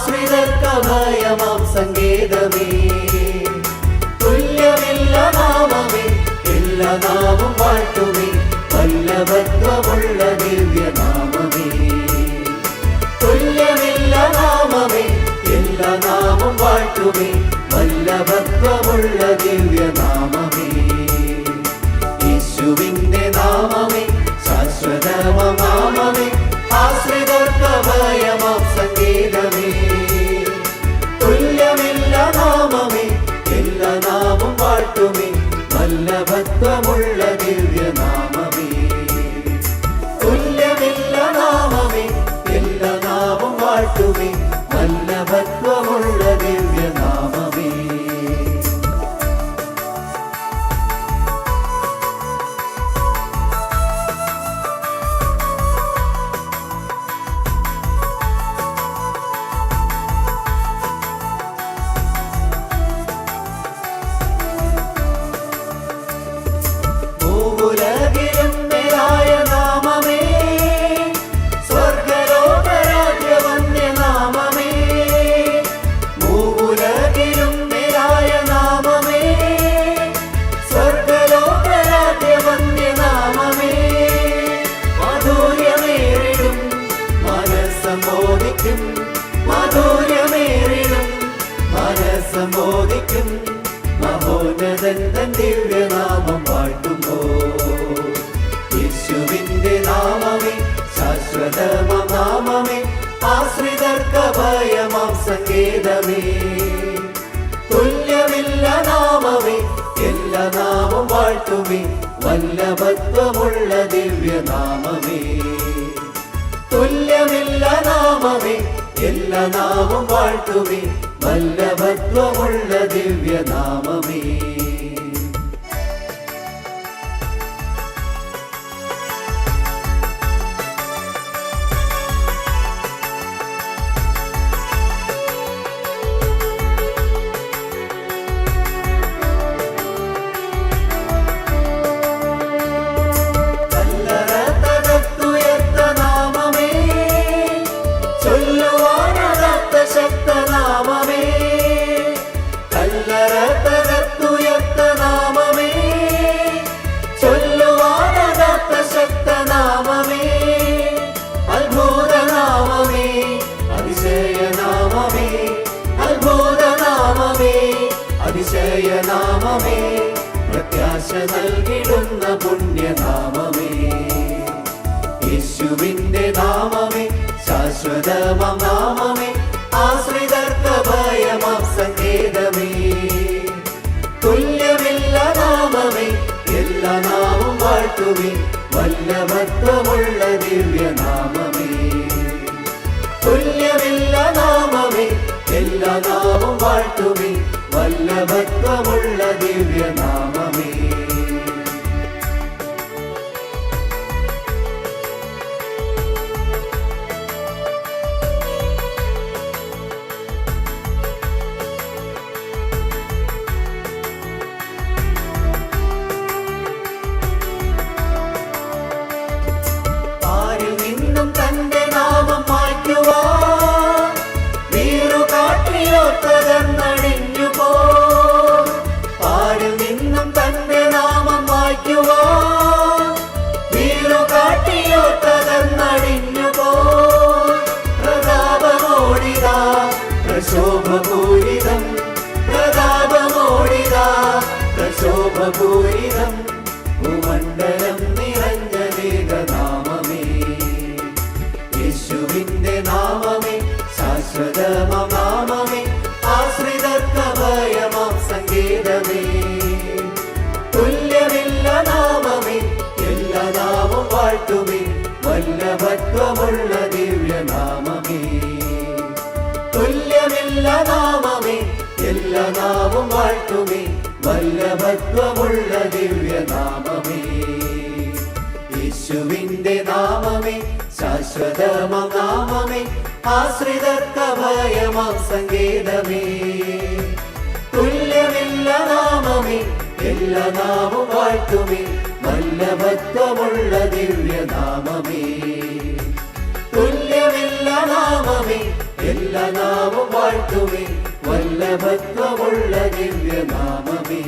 ആശ്രിതർക്കഭയമാം സങ്കേതമേ. തുല്യമില്ല നാമമേ, എല്ലാ നാമം വാഴ്ത്തുമേ, വല്ലഭത്വമുള്ള ദിവ്യനാമമേ. തുല്യമില്ല നാമമേ, എല്ലാ നാമം വാഴ്ത്തുമേ, വല്ലഭത്വമുള്ള ദിവ്യനാമമേ. യേശുവിന്റെ നാമമേ, ശാശ്വതമാം നാമമേ, ആശ്രിതർക്കഭയമാം സങ്കേതമേ. തുല്യമില്ല നാമമേ, എല്ലാ നാമം വാഴ്ത്തുമേ, വല്ലഭത്വമുള്ള ദിവ്യനാമമേ. തുല്യമില്ല നാമമേ, എല്ലാ നാമം വാഴ്ത്തുമേ, വല്ലഭത്വമുള്ള ദിവ്യനാമമേ. ഭൂവുലകിലും മേലായ നാമമേ, സ്വർഗ്ഗലോകരാജ്യവന്ദ്യനാമമേ. ഭൂവുലകിലും മേലായ നാമമേ, സ്വർഗ്ഗലോകരാജ്യവന്ദ്യനാമമേ. മാധുര്യമേറിടും മനസ്സമ്മോദിക്കും, മാധുര്യമേറിടും മനസ്സമ്മോദിക്കും, മഹോന്നതൻ തൻ ദിവ്യനാമം വാഴ്ത്തുമ്പോ. യേശുവിന്റെ നാമമേ, ശാശ്വതമാം നാമമേ, ആശ്രിതർക്കഭയമാം സങ്കേതമേ. തുല്യമില്ല നാമമേ, എല്ലാ നാമം വാഴ്ത്തുമേ, വല്ലഭത്വമുള്ള ദിവ്യനാമമേ. തുല്യമില്ല നാമമേ, എല്ലാ നാമം വാഴ്ത്തുമേ, വല്ലഭത്വമുള്ള ദിവ്യനാമമേ. ശക്തനാമമേ, കല്ലറ തകർത്തുയർത്ത നാമമേ, ചൊല്ലുവാനാകാത്ത ശക്തനാമമേ. അത്ഭുതനാമമേ, അതിശയനാമമേ, അത്ഭുതനാമമേ, അതിശയനാമമേ, പ്രത്യാശ നൽകിടുന്ന പുണ്യനാമമേ. യേശുവിന്റെ നാമമേ, ശാശ്വതമാം നാമമേ, ആശ്രിതർക്കഭയമാം സങ്കേതമേ. തുല്യമില്ല നാമമേ, എല്ലാ നാമം വാഴ്ത്തുമേ, വല്ലഭത്വമുള്ള ദിവ്യനാമമേ. തുല്യമില്ല നാമമേ, എല്ലാ നാമം വാഴ്ത്തുമേ, വല്ലഭത്വമുള്ള ദിവ്യനാമമേ. തന്റെ നാമം മായ്ക്കുവാൻ വീറുകാട്ടിയോർത്തതെന്നടിഞ്ഞു പോ. പാരിൽ നിന്നും തന്റെ നാമം മായ്ക്കുവാൻ വീറുകാട്ടിയോർത്തതെന്നടിഞ്ഞു പോ. പ്രതാപമോടിതാ പ്രശോഭപൂരിതം, പ്രതാപമോടിതാ പ്രശോഭപൂരിതം, ഭൂമണ്ഡലം നിറഞ്ഞ വേഗനാമമേ. യേശുവിന്റെ നാമമേ, ശാശ്വതമാം നാമമേ, ആശ്രിതർക്കഭയമാം സങ്കേതമേ. തുല്യമില്ല നാമമേ, എല്ലാ നാമം വാഴ്ത്തുമേ, വല്ലഭത്വമുള്ള ദിവ്യനാമമേ. തുല്യമില്ല നാമമേ, എല്ലാ നാമം വാഴ്ത്തുമേ, വല്ലഭത്വമുള്ള ദിവ്യനാമമേ. യേശുവിന്റെ നാമമേ, ശാശ്വതമാം നാമമേ, ആശ്രിതർക്കഭയമാം സങ്കേതമേ. തുല്യമില്ല നാമമേ, എല്ലാ നാമം വാഴ്ത്തുമേ, വല്ലഭത്വമുള്ള ദിവ്യനാമമേ. തുല്യമില്ല നാമമേ, എല്ലാ നാമം വാഴ്ത്തുമേ വല്ലഭത്വമുള്ള ദിവ്യനാമമേ